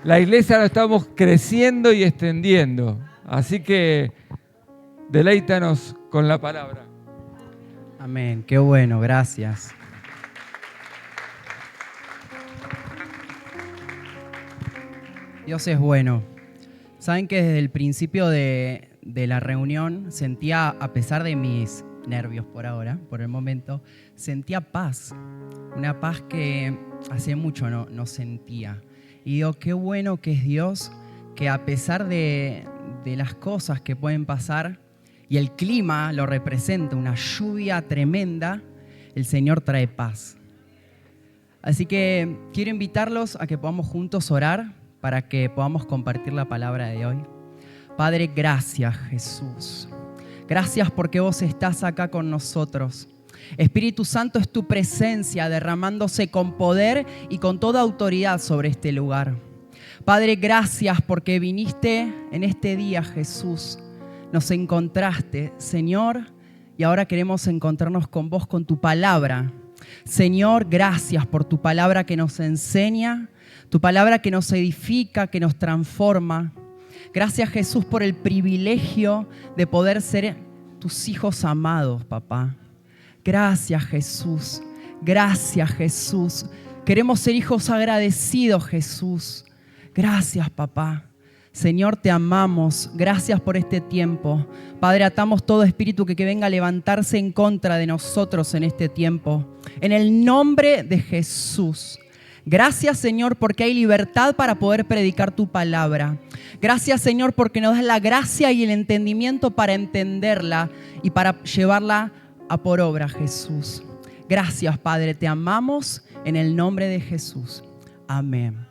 La iglesia la estamos creciendo y extendiendo. Así que deleítanos con la palabra. Amén, qué bueno, gracias. Dios es bueno. Saben que desde el principio de la reunión sentía, a pesar de mis nervios por ahora, por el momento, sentía paz. Una paz que hace mucho no sentía. Y digo, qué bueno que es Dios, que a pesar de las cosas que pueden pasar, y el clima lo representa, una lluvia tremenda, el Señor trae paz. Así que quiero invitarlos a que podamos juntos orar para que podamos compartir la palabra de hoy. Padre, gracias Jesús. Gracias porque vos estás acá con nosotros. Espíritu Santo, es tu presencia derramándose con poder y con toda autoridad sobre este lugar. Padre, gracias porque viniste en este día, Jesús. Nos encontraste, Señor, y ahora queremos encontrarnos con vos, con tu palabra. Señor, gracias por tu palabra que nos enseña, tu palabra que nos edifica, que nos transforma. Gracias, Jesús, por el privilegio de poder ser tus hijos amados, papá. Gracias, Jesús. Gracias, Jesús. Queremos ser hijos agradecidos, Jesús. Gracias, papá. Señor, te amamos. Gracias por este tiempo. Padre, atamos todo espíritu que venga a levantarse en contra de nosotros en este tiempo. En el nombre de Jesús. Gracias, Señor, porque hay libertad para poder predicar tu palabra. Gracias, Señor, porque nos das la gracia y el entendimiento para entenderla y para llevarla a por obra, Jesús. Gracias, Padre, te amamos en el nombre de Jesús. Amén.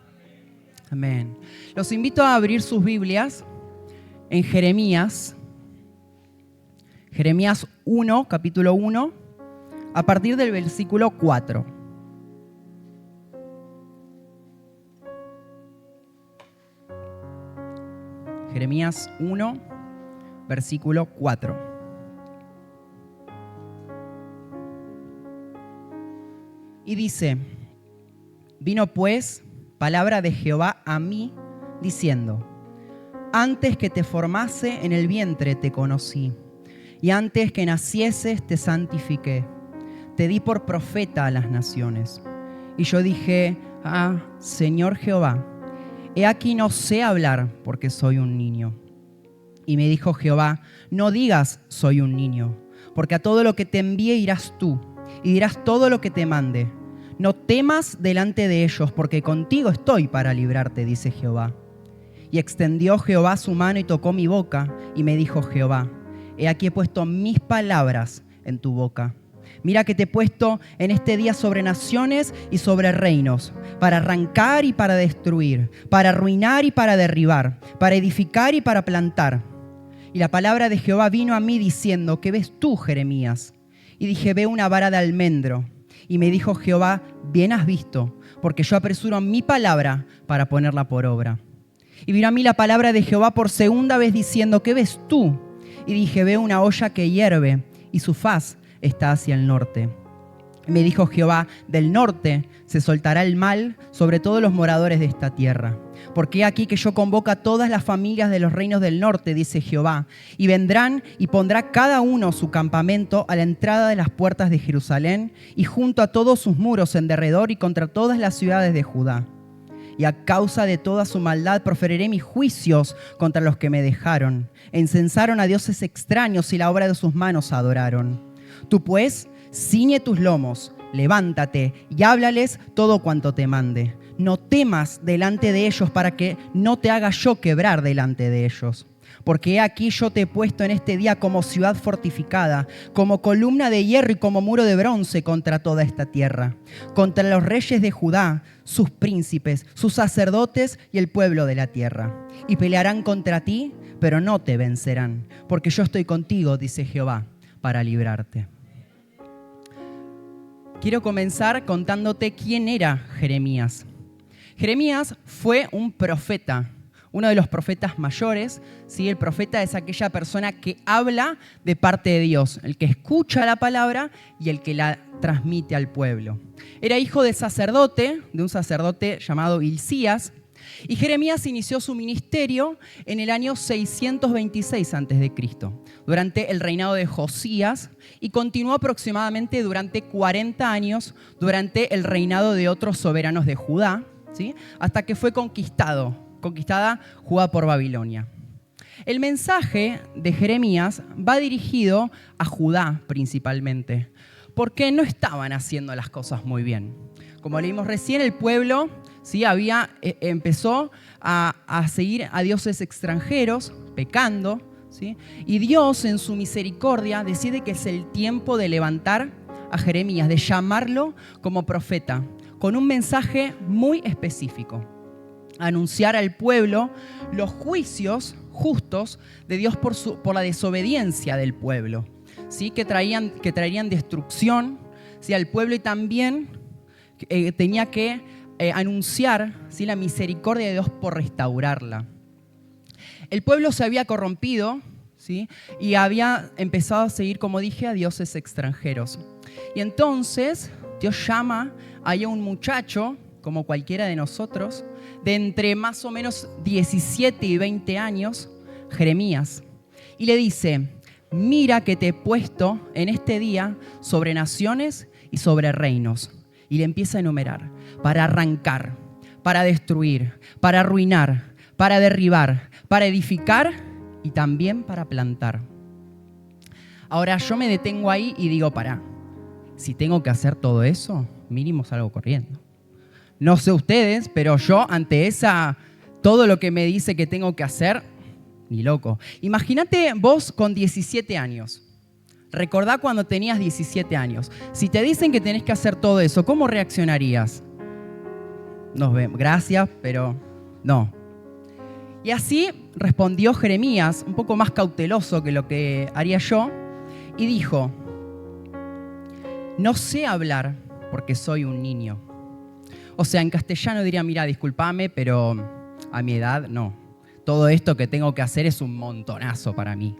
Amén. Los invito a abrir sus Biblias en Jeremías 1, capítulo 1, a partir del versículo 4. Jeremías 1, versículo 4. Y dice: vino pues palabra de Jehová a mí, diciendo: antes que te formase en el vientre te conocí, y antes que nacieses te santifiqué. Te di por profeta a las naciones. Y yo dije: Señor Jehová, he aquí no sé hablar porque soy un niño. Y me dijo Jehová: no digas soy un niño, porque a todo lo que te envíe irás tú, y dirás todo lo que te mande. No temas delante de ellos, porque contigo estoy para librarte, dice Jehová. Y extendió Jehová su mano y tocó mi boca, y me dijo Jehová: he aquí he puesto mis palabras en tu boca. Mira que te he puesto en este día sobre naciones y sobre reinos, para arrancar y para destruir, para arruinar y para derribar, para edificar y para plantar. Y la palabra de Jehová vino a mí diciendo: ¿qué ves tú, Jeremías? Y dije: veo una vara de almendro. Y me dijo Jehová: bien has visto, porque yo apresuro mi palabra para ponerla por obra. Y vino a mí la palabra de Jehová por segunda vez diciendo: ¿qué ves tú? Y dije: veo una olla que hierve, y su faz está hacia el norte. Y me dijo Jehová: del norte se soltará el mal sobre todos los moradores de esta tierra. Porque he aquí que yo convoco a todas las familias de los reinos del norte, dice Jehová, y vendrán y pondrá cada uno su campamento a la entrada de las puertas de Jerusalén y junto a todos sus muros en derredor y contra todas las ciudades de Judá. Y a causa de toda su maldad proferiré mis juicios contra los que me dejaron. E incensaron a dioses extraños y la obra de sus manos adoraron. Tú pues, ciñe tus lomos, levántate y háblales todo cuanto te mande. No temas delante de ellos para que no te haga yo quebrar delante de ellos. Porque he aquí yo te he puesto en este día como ciudad fortificada, como columna de hierro y como muro de bronce contra toda esta tierra, contra los reyes de Judá, sus príncipes, sus sacerdotes y el pueblo de la tierra. Y pelearán contra ti, pero no te vencerán, porque yo estoy contigo, dice Jehová, para librarte. Quiero comenzar contándote quién era Jeremías. Jeremías fue un profeta, uno de los profetas mayores. ¿Sí? El profeta es aquella persona que habla de parte de Dios, el que escucha la palabra y el que la transmite al pueblo. Era hijo de un sacerdote llamado Hilcías, Y Jeremías inició su ministerio en el año 626 a.C., durante el reinado de Josías, y continuó aproximadamente durante 40 años durante el reinado de otros soberanos de Judá, ¿sí? Hasta que fue conquistada Judá por Babilonia. El mensaje de Jeremías va dirigido a Judá principalmente, porque no estaban haciendo las cosas muy bien. Como leímos recién, el pueblo empezó a seguir a dioses extranjeros, pecando, ¿sí? Y Dios, en su misericordia, decide que es el tiempo de levantar a Jeremías, de llamarlo como profeta, con un mensaje muy específico: anunciar al pueblo los juicios justos de Dios por la desobediencia del pueblo, ¿sí? que traerían destrucción, ¿sí? al pueblo, y también tenía que anunciar, ¿sí? la misericordia de Dios por restaurarla. El pueblo se había corrompido, ¿sí? y había empezado a seguir, como dije, a dioses extranjeros. Y entonces Dios llama a un muchacho, como cualquiera de nosotros, de entre más o menos 17 y 20 años, Jeremías, y le dice: mira que te he puesto en este día sobre naciones y sobre reinos. Y le empieza a enumerar: para arrancar, para destruir, para arruinar, para derribar, para edificar y también para plantar. Ahora yo me detengo ahí y digo: si tengo que hacer todo eso, mínimo salgo corriendo. No sé ustedes, pero yo ante todo lo que me dice que tengo que hacer, ni loco. Imagínate vos con 17 años. Recordá cuando tenías 17 años. Si te dicen que tenés que hacer todo eso, ¿cómo reaccionarías? Nos vemos, gracias, pero no. Y así respondió Jeremías, un poco más cauteloso que lo que haría yo, y dijo: no sé hablar porque soy un niño. O sea, en castellano diría: mira, discúlpame, pero a mi edad no. Todo esto que tengo que hacer es un montonazo para mí.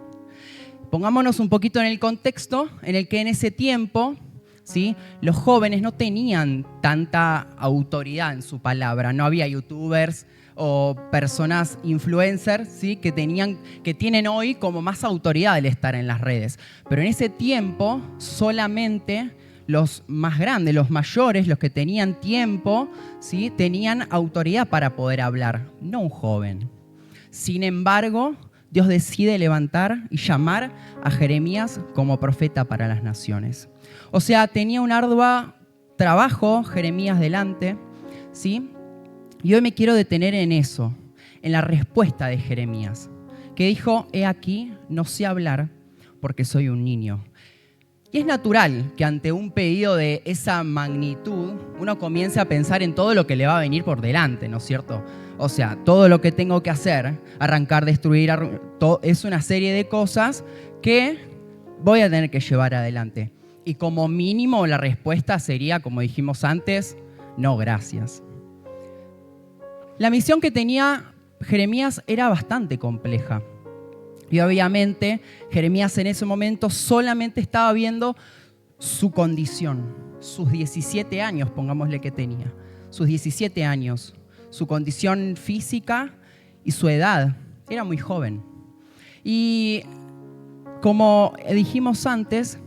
Pongámonos un poquito en el contexto en el que en ese tiempo, ¿sí? los jóvenes no tenían tanta autoridad en su palabra. No había youtubers o personas influencers, ¿sí? que tienen hoy como más autoridad al estar en las redes. Pero en ese tiempo solamente los más grandes, los mayores, los que tenían tiempo, ¿sí? tenían autoridad para poder hablar, no un joven. Sin embargo, Dios decide levantar y llamar a Jeremías como profeta para las naciones. O sea, tenía un arduo trabajo Jeremías delante, ¿sí? Y hoy me quiero detener en eso, en la respuesta de Jeremías, que dijo: he aquí, no sé hablar porque soy un niño. Y es natural que ante un pedido de esa magnitud uno comience a pensar en todo lo que le va a venir por delante, ¿no es cierto? O sea, todo lo que tengo que hacer, arrancar, destruir, es una serie de cosas que voy a tener que llevar adelante. Y como mínimo la respuesta sería, como dijimos antes, no, gracias. La misión que tenía Jeremías era bastante compleja. Y obviamente Jeremías en ese momento solamente estaba viendo su condición, sus 17 años, pongámosle que tenía, sus 17 años, su condición física y su edad. Era muy joven. Y como dijimos antes,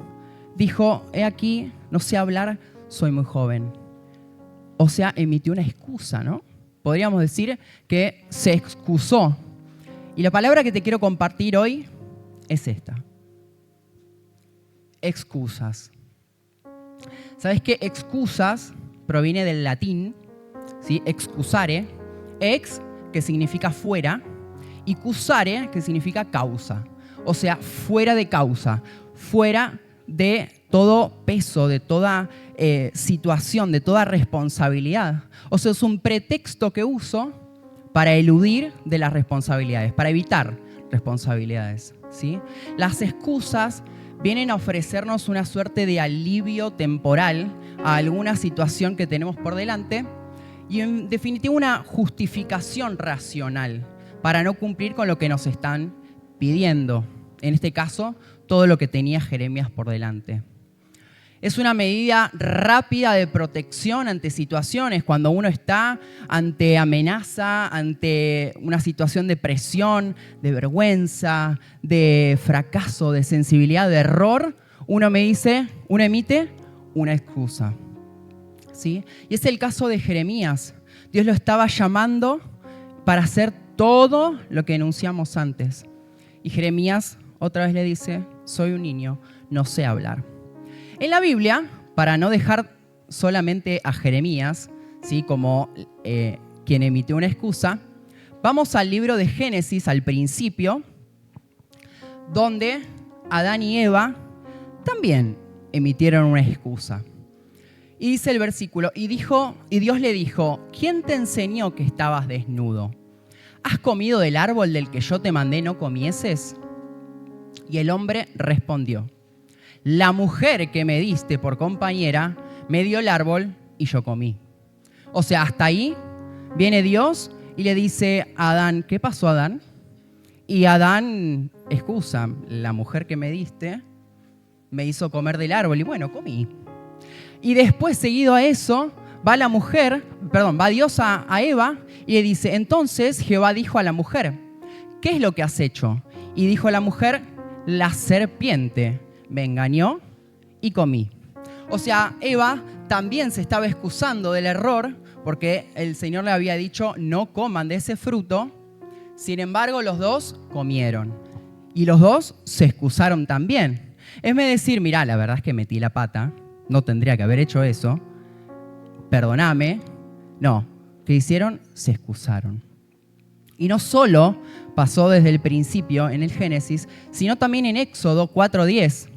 dijo: he aquí, no sé hablar, soy muy joven. O sea, emitió una excusa, ¿no? Podríamos decir que se excusó. Y la palabra que te quiero compartir hoy es esta: excusas. ¿Sabes qué? Excusas proviene del latín, ¿sí? Excusare, ex, que significa fuera, y cusare, que significa causa. O sea, fuera de causa, fuera de todo peso, de toda situación, de toda responsabilidad. O sea, es un pretexto que uso para eludir de las responsabilidades, para evitar responsabilidades, ¿sí? Las excusas vienen a ofrecernos una suerte de alivio temporal a alguna situación que tenemos por delante y, en definitiva, una justificación racional para no cumplir con lo que nos están pidiendo. En este caso, todo lo que tenía Jeremías por delante. Es una medida rápida de protección ante situaciones, cuando uno está ante amenaza, ante una situación de presión, de vergüenza, de fracaso, de sensibilidad, de error. Uno emite una excusa. ¿Sí? Y es el caso de Jeremías. Dios lo estaba llamando para hacer todo lo que enunciamos antes. Y Jeremías otra vez le dice, soy un niño, no sé hablar. En la Biblia, para no dejar solamente a Jeremías, ¿sí?, como quien emitió una excusa, vamos al libro de Génesis, al principio, donde Adán y Eva también emitieron una excusa. Y dice el versículo, y Dios le dijo, ¿quién te enseñó que estabas desnudo? ¿Has comido del árbol del que yo te mandé no comieses? Y el hombre respondió, la mujer que me diste por compañera me dio el árbol y yo comí. O sea, hasta ahí viene Dios y le dice a Adán, ¿qué pasó, Adán? Y Adán excusa, la mujer que me diste me hizo comer del árbol y bueno, comí. Y después, seguido a eso, va Dios a Eva y le dice, entonces Jehová dijo a la mujer, ¿qué es lo que has hecho? Y dijo la mujer, la serpiente me engañó y comí. O sea, Eva también se estaba excusando del error porque el Señor le había dicho no coman de ese fruto. Sin embargo, los dos comieron y los dos se excusaron también. Es decir, mirá, la verdad es que metí la pata, no tendría que haber hecho eso, perdóname. No, ¿qué hicieron? Se excusaron. Y no solo pasó desde el principio en el Génesis, sino también en Éxodo 4:10.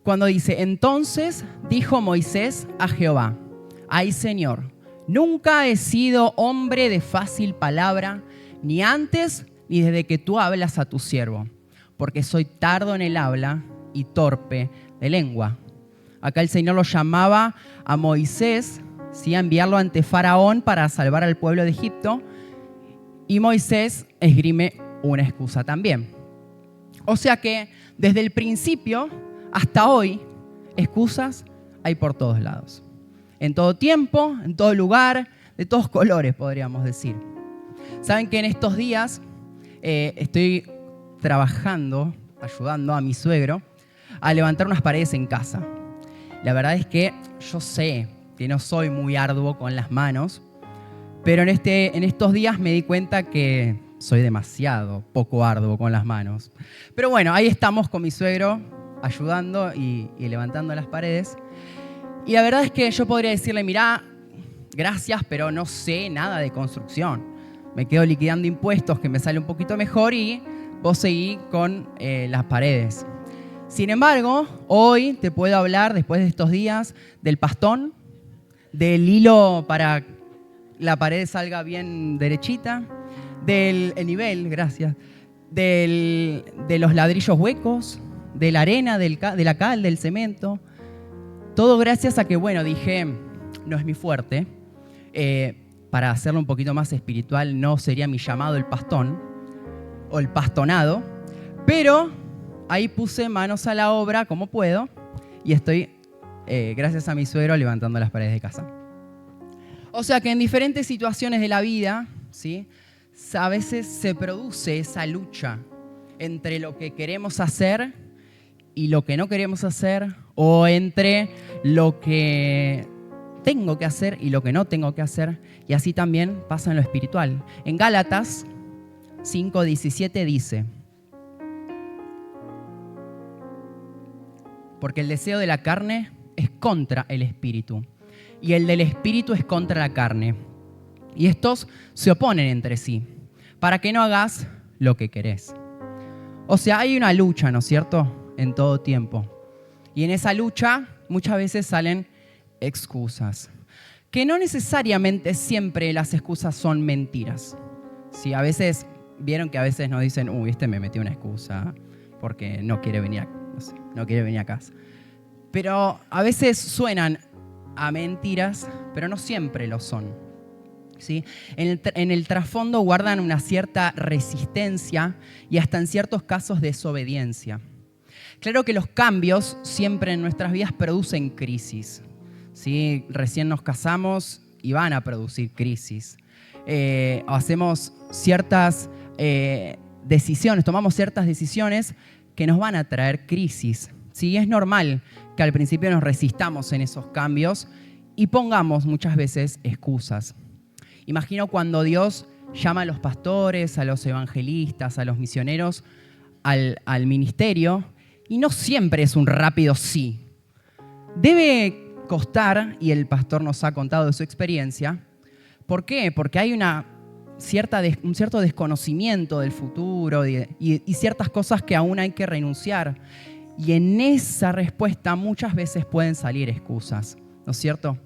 Cuando dice, entonces dijo Moisés a Jehová, ay Señor, nunca he sido hombre de fácil palabra, ni antes ni desde que tú hablas a tu siervo, porque soy tardo en el habla y torpe de lengua. Acá el Señor lo llamaba a Moisés, ¿sí?, a enviarlo ante Faraón para salvar al pueblo de Egipto, y Moisés esgrime una excusa también. O sea que desde el principio hasta hoy, excusas hay por todos lados. En todo tiempo, en todo lugar, de todos colores, podríamos decir. Saben que en estos días estoy trabajando, ayudando a mi suegro a levantar unas paredes en casa. La verdad es que yo sé que no soy muy arduo con las manos, pero en estos días me di cuenta que soy demasiado poco arduo con las manos. Pero bueno, ahí estamos con mi suegro ayudando y levantando las paredes. Y la verdad es que yo podría decirle, mirá, gracias, pero no sé nada de construcción. Me quedo liquidando impuestos que me sale un poquito mejor y vos seguí con las paredes. Sin embargo, hoy te puedo hablar, después de estos días, del pastón, del hilo para que la pared salga bien derechita, del nivel, gracias, de los ladrillos huecos, de la arena, de la cal, del cemento. Todo gracias a que, bueno, dije, no es mi fuerte. Para hacerlo un poquito más espiritual, no sería mi llamado el pastón o el pastonado. Pero ahí puse manos a la obra como puedo y estoy, gracias a mi suegro, levantando las paredes de casa. O sea que en diferentes situaciones de la vida, ¿sí?, a veces se produce esa lucha entre lo que queremos hacer y lo que no queremos hacer, o entre lo que tengo que hacer y lo que no tengo que hacer, y así también pasa en lo espiritual. En Gálatas 5:17 dice, porque el deseo de la carne es contra el espíritu, y el del espíritu es contra la carne, y estos se oponen entre sí, para que no hagas lo que querés. O sea, hay una lucha, ¿no es cierto?, en todo tiempo. Y en esa lucha muchas veces salen excusas, que no necesariamente siempre las excusas son mentiras. Sí, a veces, vieron que a veces nos dicen, este me metió una excusa porque no quiere venir a casa. Pero a veces suenan a mentiras, pero no siempre lo son. ¿Sí? En el trasfondo guardan una cierta resistencia y hasta en ciertos casos desobediencia. Claro que los cambios siempre en nuestras vidas producen crisis, ¿sí? Recién nos casamos y van a producir crisis. Hacemos ciertas decisiones, tomamos ciertas decisiones que nos van a traer crisis. ¿Sí? Es normal que al principio nos resistamos en esos cambios y pongamos muchas veces excusas. Imagino cuando Dios llama a los pastores, a los evangelistas, a los misioneros al ministerio, y no siempre es un rápido sí. Debe costar, y el pastor nos ha contado de su experiencia. ¿Por qué? Porque hay un cierto desconocimiento del futuro y ciertas cosas que aún hay que renunciar. Y en esa respuesta muchas veces pueden salir excusas, ¿no es cierto?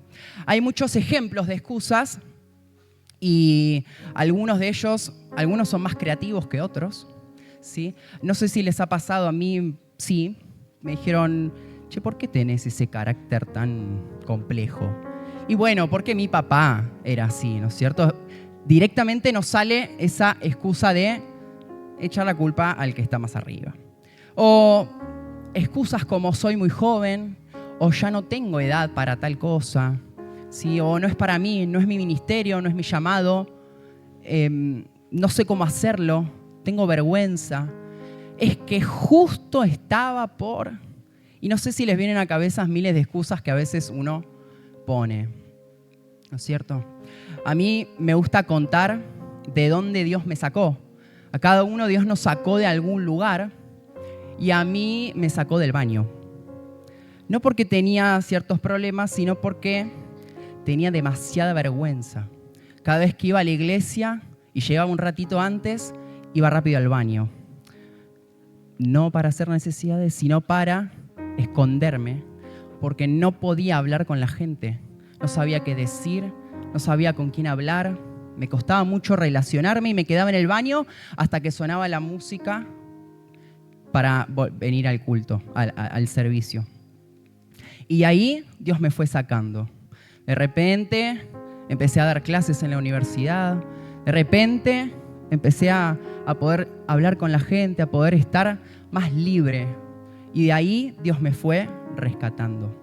Hay muchos ejemplos de excusas y algunos de ellos, algunos son más creativos que otros, ¿sí? No sé si les ha pasado, a mí sí, me dijeron, che, ¿por qué tenés ese carácter tan complejo? Y bueno, porque mi papá era así, ¿no es cierto? Directamente nos sale esa excusa de echar la culpa al que está más arriba. O excusas como soy muy joven, o ya no tengo edad para tal cosa, ¿sí? O no es para mí, no es mi ministerio, no es mi llamado, no sé cómo hacerlo, tengo vergüenza. Es que justo estaba por... Y no sé si les vienen a cabeza miles de excusas que a veces uno pone, ¿no es cierto? A mí me gusta contar de dónde Dios me sacó. A cada uno Dios nos sacó de algún lugar y a mí me sacó del baño. No porque tenía ciertos problemas, sino porque tenía demasiada vergüenza. Cada vez que iba a la iglesia y llegaba un ratito antes, iba rápido al baño. No para hacer necesidades, sino para esconderme, porque no podía hablar con la gente. No sabía qué decir, no sabía con quién hablar. Me costaba mucho relacionarme y me quedaba en el baño hasta que sonaba la música para venir al culto, al servicio. Y ahí Dios me fue sacando. De repente empecé a dar clases en la universidad. De repente empecé a poder hablar con la gente, a poder estar más libre. Y de ahí Dios me fue rescatando.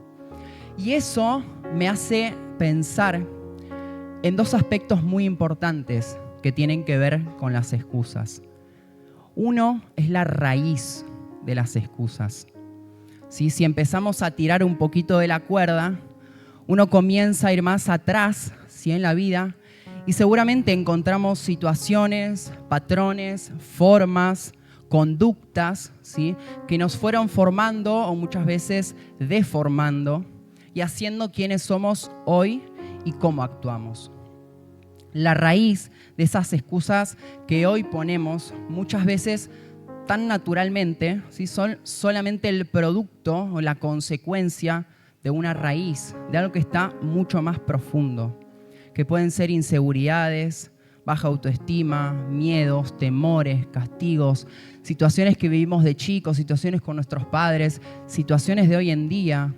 Y eso me hace pensar en dos aspectos muy importantes que tienen que ver con las excusas. Uno es la raíz de las excusas. ¿Sí? Si empezamos a tirar un poquito de la cuerda, uno comienza a ir más atrás, ¿sí? En la vida, y seguramente encontramos situaciones, patrones, formas, conductas, ¿sí? Que nos fueron formando o muchas veces deformando y haciendo quienes somos hoy y cómo actuamos. La raíz de esas excusas que hoy ponemos muchas veces tan naturalmente, ¿sí? Son solamente el producto o la consecuencia de una raíz, de algo que está mucho más profundo, que pueden ser inseguridades, baja autoestima, miedos, temores, castigos, situaciones que vivimos de chicos, situaciones con nuestros padres, situaciones de hoy en día,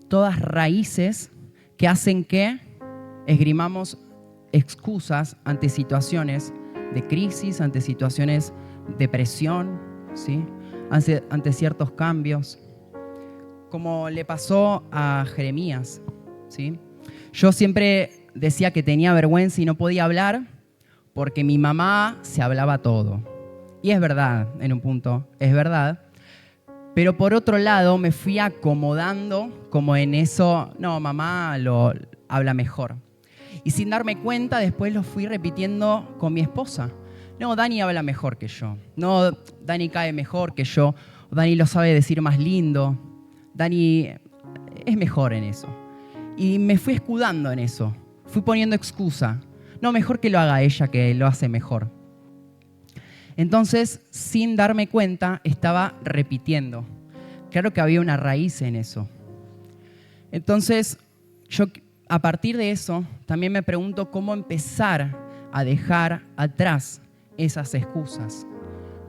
todas raíces que hacen que esgrimamos excusas ante situaciones de crisis, ante situaciones de presión, ¿sí? Ante ciertos cambios, como le pasó a Jeremías, ¿sí? Yo siempre decía que tenía vergüenza y no podía hablar porque mi mamá se hablaba todo. Y es verdad, en un punto, es verdad. Pero por otro lado me fui acomodando como en eso, no, mamá lo habla mejor. Y sin darme cuenta después lo fui repitiendo con mi esposa. No, Dani habla mejor que yo. No, Dani cae mejor que yo. Dani lo sabe decir más lindo. Dani es mejor en eso. Y me fui escudando en eso. Fui poniendo excusa. No, mejor que lo haga ella, que lo hace mejor. Entonces, sin darme cuenta, estaba repitiendo. Claro que había una raíz en eso. Entonces, yo a partir de eso, también me pregunto cómo empezar a dejar atrás esas excusas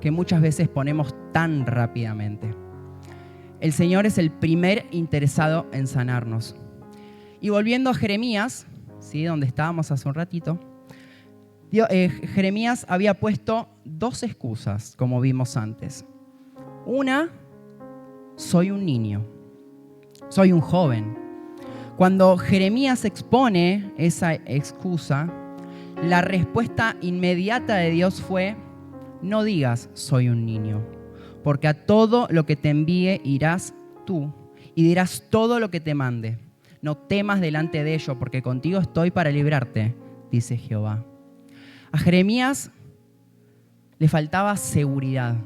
que muchas veces ponemos tan rápidamente. El Señor es el primer interesado en sanarnos. Y volviendo a Jeremías, ¿sí? Donde estábamos hace un ratito, Jeremías había puesto dos excusas, como vimos antes. Una soy un niño, soy un joven. Cuando Jeremías expone esa excusa, la respuesta inmediata de Dios fue: no digas soy un niño, porque a todo lo que te envíe irás tú y dirás todo lo que te mande. No temas delante de ello, porque contigo estoy para librarte, dice Jehová. A Jeremías le faltaba seguridad,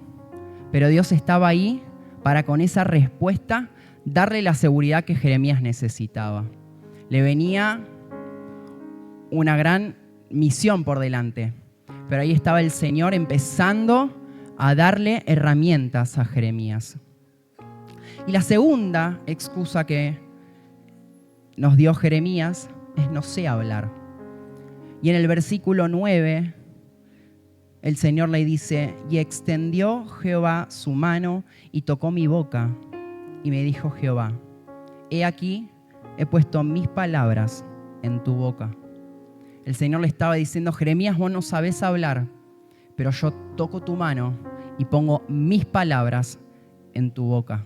pero Dios estaba ahí para, con esa respuesta, darle la seguridad que Jeremías necesitaba. Le venía una gran misión por delante, pero ahí estaba el Señor empezando a darle herramientas a Jeremías. Y la segunda excusa que nos dio Jeremías es: no sé hablar. Y en el versículo 9, el Señor le dice: y extendió Jehová su mano y tocó mi boca. Y me dijo Jehová: he aquí, he puesto mis palabras en tu boca. El Señor le estaba diciendo: Jeremías, vos no sabés hablar, pero yo toco tu mano y pongo mis palabras en tu boca.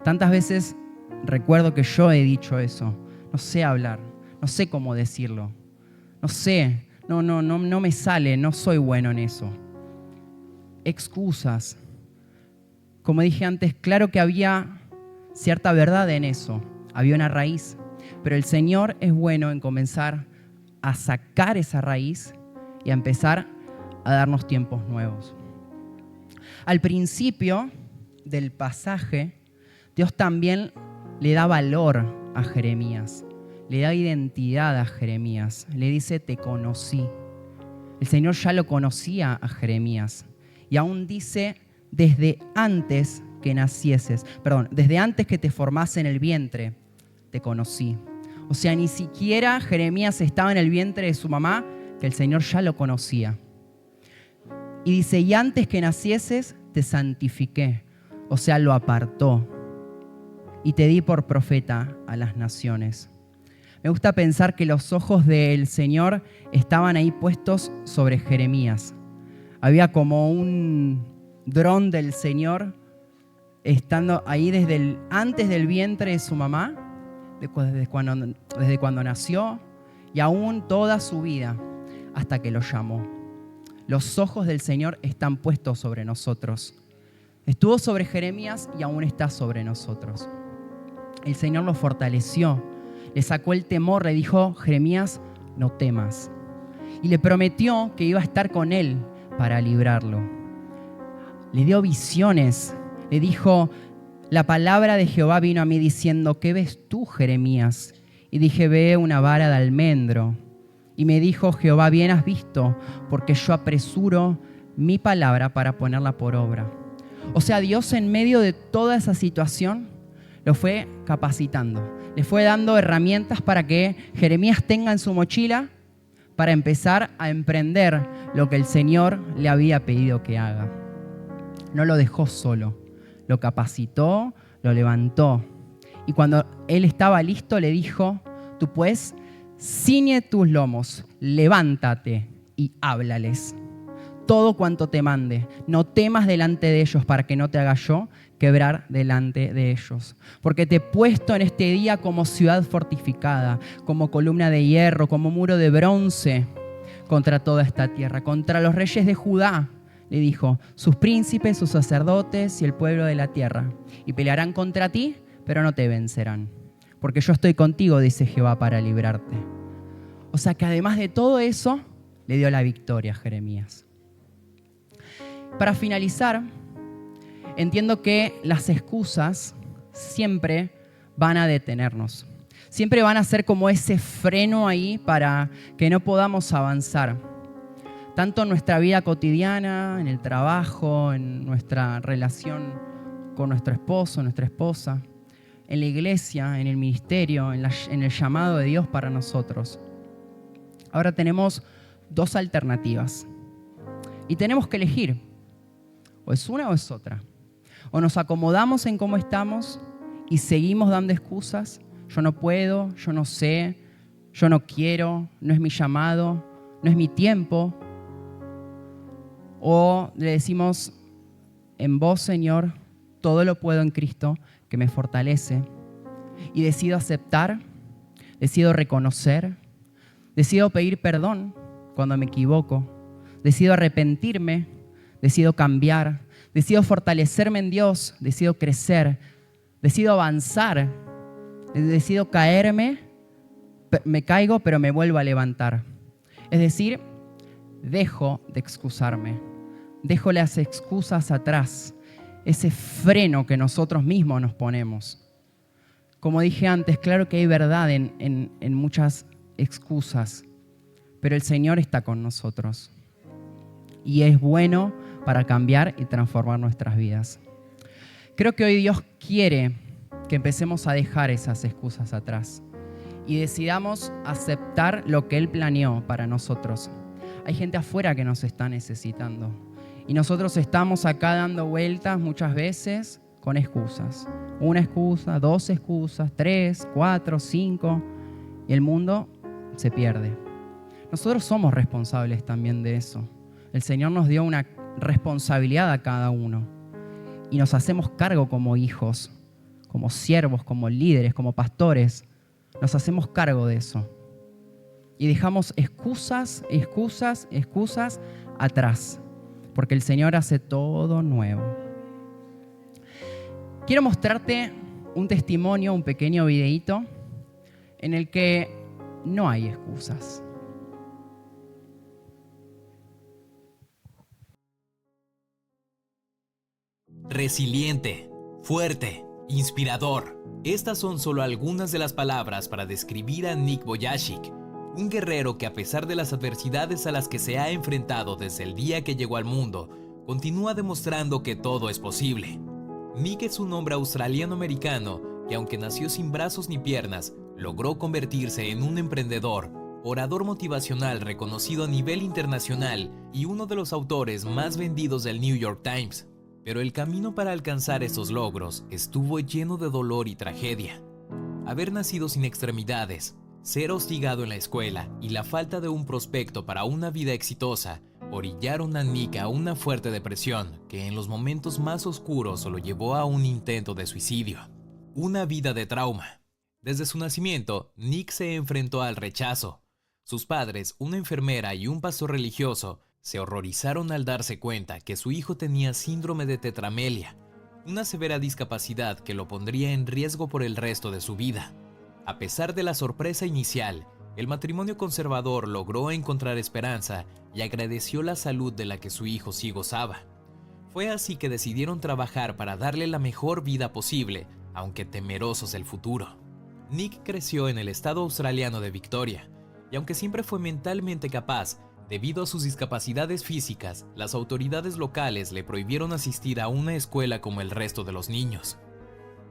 Tantas veces recuerdo que yo he dicho eso: no sé hablar, no sé cómo decirlo, no sé, no me sale, no soy bueno en eso. Excusas. Como dije antes, claro que había cierta verdad en eso, había una raíz, pero el Señor es bueno en comenzar a sacar esa raíz y a empezar a darnos tiempos nuevos. Al principio del pasaje, Dios también le da valor a Jeremías, le da identidad a Jeremías, le dice: te conocí. El Señor ya lo conocía a Jeremías y aún dice: desde antes que nacieses, desde antes que te formase en el vientre, te conocí. O sea, ni siquiera Jeremías estaba en el vientre de su mamá, que el Señor ya lo conocía. Y dice: y antes que nacieses, te santifiqué. O sea, lo apartó. Y te di por profeta a las naciones. Me gusta pensar que los ojos del Señor estaban ahí puestos sobre Jeremías. Había como un dron del Señor estando ahí desde antes del vientre de su mamá, desde cuando nació, y aún toda su vida hasta que lo llamó. Los ojos del Señor están puestos sobre nosotros. Estuvo sobre Jeremías y aún está sobre nosotros. El Señor lo fortaleció, le sacó el temor, le dijo: Jeremías, no temas. Y le prometió que iba a estar con él para librarlo. Le dio visiones, le dijo: la palabra de Jehová vino a mí diciendo: ¿qué ves tú, Jeremías? Y dije: ve una vara de almendro. Y me dijo Jehová: bien has visto, porque yo apresuro mi palabra para ponerla por obra. O sea, Dios en medio de toda esa situación lo fue capacitando, le fue dando herramientas para que Jeremías tenga en su mochila para empezar a emprender lo que el Señor le había pedido que haga. No lo dejó solo, lo capacitó, lo levantó. Y cuando él estaba listo, le dijo: tú pues, ciñe tus lomos, levántate y háblales todo cuanto te mande. No temas delante de ellos, para que no te haga yo quebrar delante de ellos. Porque te he puesto en este día como ciudad fortificada, como columna de hierro, como muro de bronce contra toda esta tierra, contra los reyes de Judá, le dijo, sus príncipes, sus sacerdotes y el pueblo de la tierra. Y pelearán contra ti, pero no te vencerán. Porque yo estoy contigo, dice Jehová, para librarte. O sea que además de todo eso, le dio la victoria a Jeremías. Para finalizar, entiendo que las excusas siempre van a detenernos. Siempre van a ser como ese freno ahí para que no podamos avanzar. Tanto en nuestra vida cotidiana, en el trabajo, en nuestra relación con nuestro esposo, nuestra esposa, en la iglesia, en el ministerio, en el llamado de Dios para nosotros. Ahora tenemos dos alternativas y tenemos que elegir. O es una o es otra. O nos acomodamos en cómo estamos y seguimos dando excusas. Yo no puedo, yo no sé, yo no quiero, no es mi llamado, no es mi tiempo. O le decimos, en vos, Señor, todo lo puedo en Cristo que me fortalece. Y decido aceptar, decido reconocer, decido pedir perdón cuando me equivoco, decido arrepentirme, decido cambiar, decido fortalecerme en Dios, decido crecer, decido avanzar, decido caerme, me caigo pero me vuelvo a levantar. Es decir, dejo de excusarme, dejo las excusas atrás, ese freno que nosotros mismos nos ponemos. Como dije antes, claro que hay verdad en muchas excusas, pero el Señor está con nosotros y es bueno para cambiar y transformar nuestras vidas. Creo que hoy Dios quiere que empecemos a dejar esas excusas atrás y decidamos aceptar lo que Él planeó para nosotros. Hay gente afuera que nos está necesitando y nosotros estamos acá dando vueltas muchas veces con excusas. Una excusa, 2 excusas, 3, 4, 5 y el mundo se pierde. Nosotros somos responsables también de eso. El Señor nos dio una responsabilidad a cada uno y nos hacemos cargo como hijos, como siervos, como líderes, como pastores. Nos hacemos cargo de eso y dejamos excusas atrás, porque el Señor hace todo nuevo. Quiero mostrarte un testimonio, un pequeño videíto en el que no hay excusas. Resiliente, fuerte, inspirador. Estas son solo algunas de las palabras para describir a Nick Vujicic, un guerrero que a pesar de las adversidades a las que se ha enfrentado desde el día que llegó al mundo, continúa demostrando que todo es posible. Nick es un hombre australiano-americano que, aunque nació sin brazos ni piernas, logró convertirse en un emprendedor, orador motivacional reconocido a nivel internacional y uno de los autores más vendidos del New York Times. Pero el camino para alcanzar esos logros estuvo lleno de dolor y tragedia. Haber nacido sin extremidades, ser hostigado en la escuela y la falta de un prospecto para una vida exitosa orillaron a Nick a una fuerte depresión que en los momentos más oscuros lo llevó a un intento de suicidio. Una vida de trauma. Desde su nacimiento, Nick se enfrentó al rechazo. Sus padres, una enfermera y un pastor religioso, se horrorizaron al darse cuenta que su hijo tenía síndrome de tetramelia, una severa discapacidad que lo pondría en riesgo por el resto de su vida. A pesar de la sorpresa inicial, el matrimonio conservador logró encontrar esperanza y agradeció la salud de la que su hijo sí gozaba. Fue así que decidieron trabajar para darle la mejor vida posible, aunque temerosos del futuro. Nick creció en el estado australiano de Victoria, y aunque siempre fue mentalmente capaz, debido a sus discapacidades físicas, las autoridades locales le prohibieron asistir a una escuela como el resto de los niños.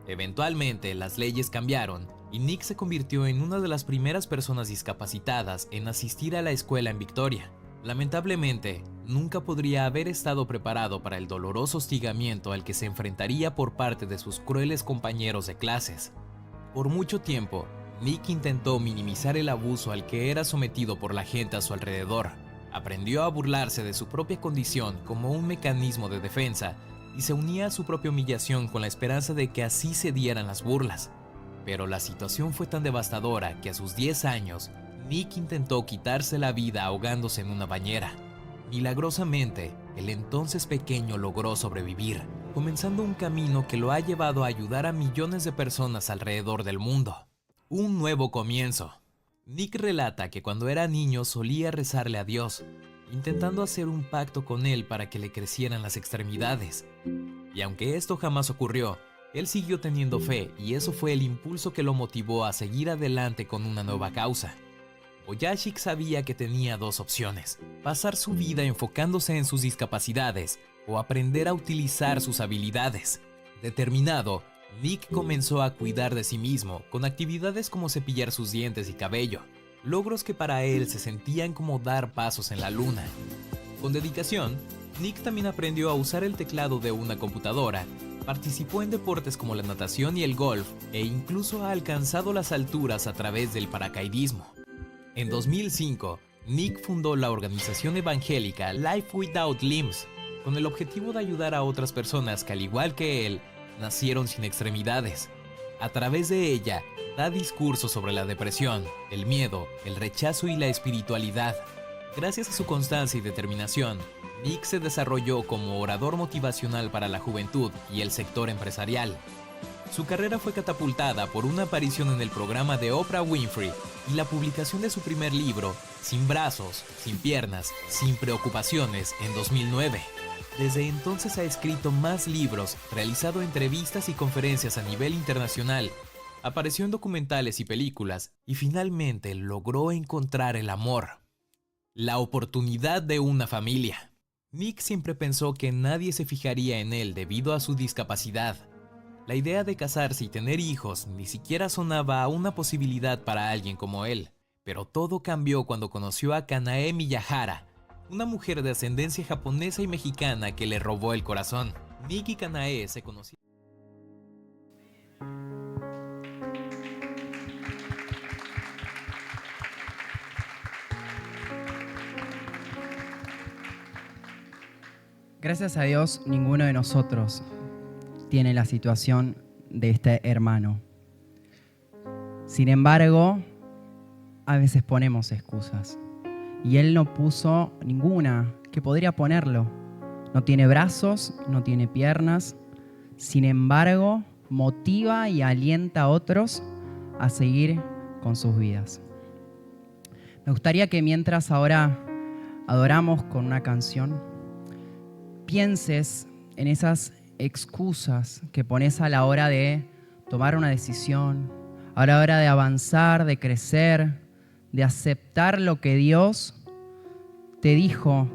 Eventualmente, las leyes cambiaron y Nick se convirtió en una de las primeras personas discapacitadas en asistir a la escuela en Victoria. Lamentablemente, nunca podría haber estado preparado para el doloroso hostigamiento al que se enfrentaría por parte de sus crueles compañeros de clases. Por mucho tiempo, Nick intentó minimizar el abuso al que era sometido por la gente a su alrededor. Aprendió a burlarse de su propia condición como un mecanismo de defensa y se unía a su propia humillación con la esperanza de que así se dieran las burlas. Pero la situación fue tan devastadora que a sus 10 años, Nick intentó quitarse la vida ahogándose en una bañera. Milagrosamente, el entonces pequeño logró sobrevivir, comenzando un camino que lo ha llevado a ayudar a millones de personas alrededor del mundo. Un nuevo comienzo. Nick relata que cuando era niño solía rezarle a Dios, intentando hacer un pacto con él para que le crecieran las extremidades. Y aunque esto jamás ocurrió, él siguió teniendo fe y eso fue el impulso que lo motivó a seguir adelante con una nueva causa. Vujicic sabía que tenía 2 opciones: pasar su vida enfocándose en sus discapacidades o aprender a utilizar sus habilidades. Determinado, Nick comenzó a cuidar de sí mismo con actividades como cepillar sus dientes y cabello, logros que para él se sentían como dar pasos en la luna. Con dedicación, Nick también aprendió a usar el teclado de una computadora, participó en deportes como la natación y el golf e incluso ha alcanzado las alturas a través del paracaidismo. En 2005, Nick fundó la organización evangélica Life Without Limbs, con el objetivo de ayudar a otras personas que, al igual que él, Nacieron sin extremidades. A través de ella, da discursos sobre la depresión, el miedo, el rechazo y la espiritualidad. Gracias a su constancia y determinación, Nick se desarrolló como orador motivacional para la juventud y el sector empresarial. Su carrera fue catapultada por una aparición en el programa de Oprah Winfrey y la publicación de su primer libro, Sin brazos, sin piernas, sin preocupaciones, en 2009. Desde entonces ha escrito más libros, realizado entrevistas y conferencias a nivel internacional, apareció en documentales y películas y finalmente logró encontrar el amor. La oportunidad de una familia. Nick siempre pensó que nadie se fijaría en él debido a su discapacidad. La idea de casarse y tener hijos ni siquiera sonaba a una posibilidad para alguien como él. Pero todo cambió cuando conoció a Kanae Miyahara, una mujer de ascendencia japonesa y mexicana que le robó el corazón. Nick y Kanae se conocieron. Gracias a Dios, ninguno de nosotros tiene la situación de este hermano. Sin embargo, a veces ponemos excusas. Y él no puso ninguna que podría ponerlo. No tiene brazos, no tiene piernas. Sin embargo, motiva y alienta a otros a seguir con sus vidas. Me gustaría que mientras ahora adoramos con una canción, pienses en esas excusas que pones a la hora de tomar una decisión, a la hora de avanzar, de crecer, de aceptar lo que Dios te dijo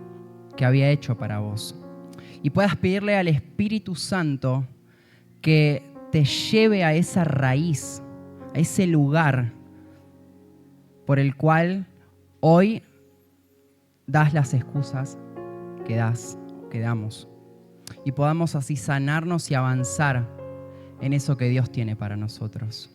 que había hecho para vos. Y puedas pedirle al Espíritu Santo que te lleve a esa raíz, a ese lugar por el cual hoy das las excusas que damos. Y podamos así sanarnos y avanzar en eso que Dios tiene para nosotros.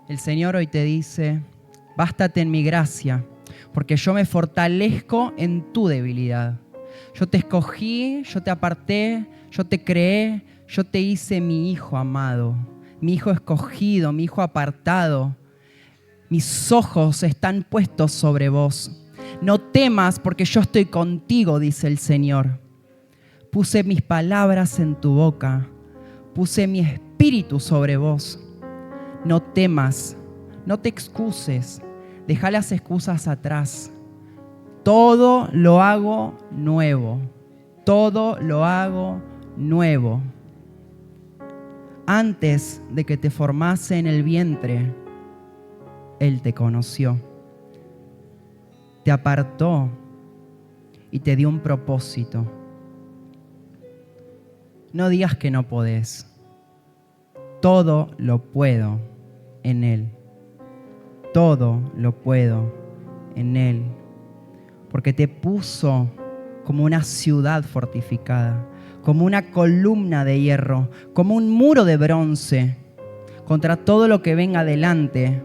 El Señor hoy te dice, bástate en mi gracia, porque yo me fortalezco en tu debilidad. Yo te escogí, yo te aparté, yo te creé, yo te hice mi hijo amado, mi hijo escogido, mi hijo apartado. Mis ojos están puestos sobre vos. No temas porque yo estoy contigo, dice el Señor. Puse mis palabras en tu boca, puse mi espíritu sobre vos. No temas, no te excuses, deja las excusas atrás. Todo lo hago nuevo, todo lo hago nuevo. Antes de que te formase en el vientre, Él te conoció, te apartó y te dio un propósito. No digas que no podés. Todo lo puedo en Él. Todo lo puedo en Él. Porque te puso como una ciudad fortificada, como una columna de hierro, como un muro de bronce. Contra todo lo que venga adelante,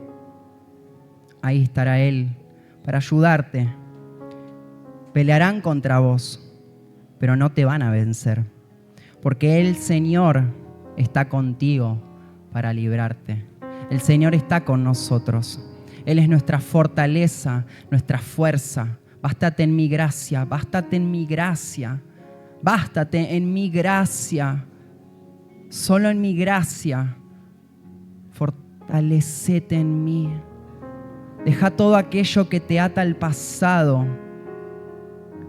ahí estará Él para ayudarte. Pelearán contra vos, pero no te van a vencer. Porque el Señor está contigo para librarte. El Señor está con nosotros. Él es nuestra fortaleza, nuestra fuerza. Bástate en mi gracia, bástate en mi gracia. Bástate en mi gracia. Solo en mi gracia. Fortalecete en mí. Deja todo aquello que te ata al pasado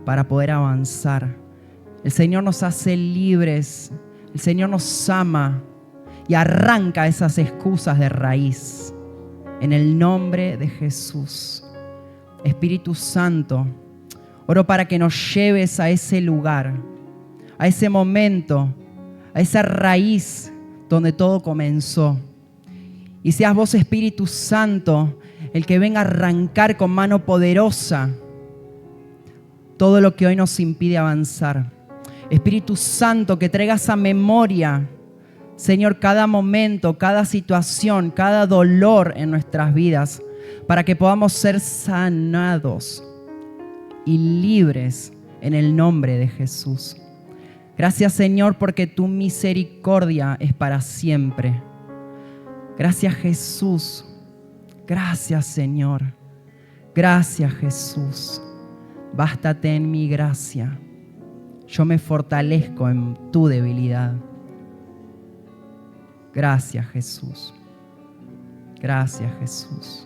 para poder avanzar. El Señor nos hace libres. El Señor nos ama y arranca esas excusas de raíz. En el nombre de Jesús. Espíritu Santo, oro para que nos lleves a ese lugar, a ese momento, a esa raíz donde todo comenzó. Y seas vos, Espíritu Santo, el que venga a arrancar con mano poderosa todo lo que hoy nos impide avanzar. Espíritu Santo, que traigas a memoria, Señor, cada momento, cada situación, cada dolor en nuestras vidas, para que podamos ser sanados y libres en el nombre de Jesús. Gracias, Señor, porque tu misericordia es para siempre. Gracias, Jesús. Gracias, Señor. Gracias, Jesús. Bástate en mi gracia. Yo me fortalezco en tu debilidad. Gracias, Jesús. Gracias, Jesús.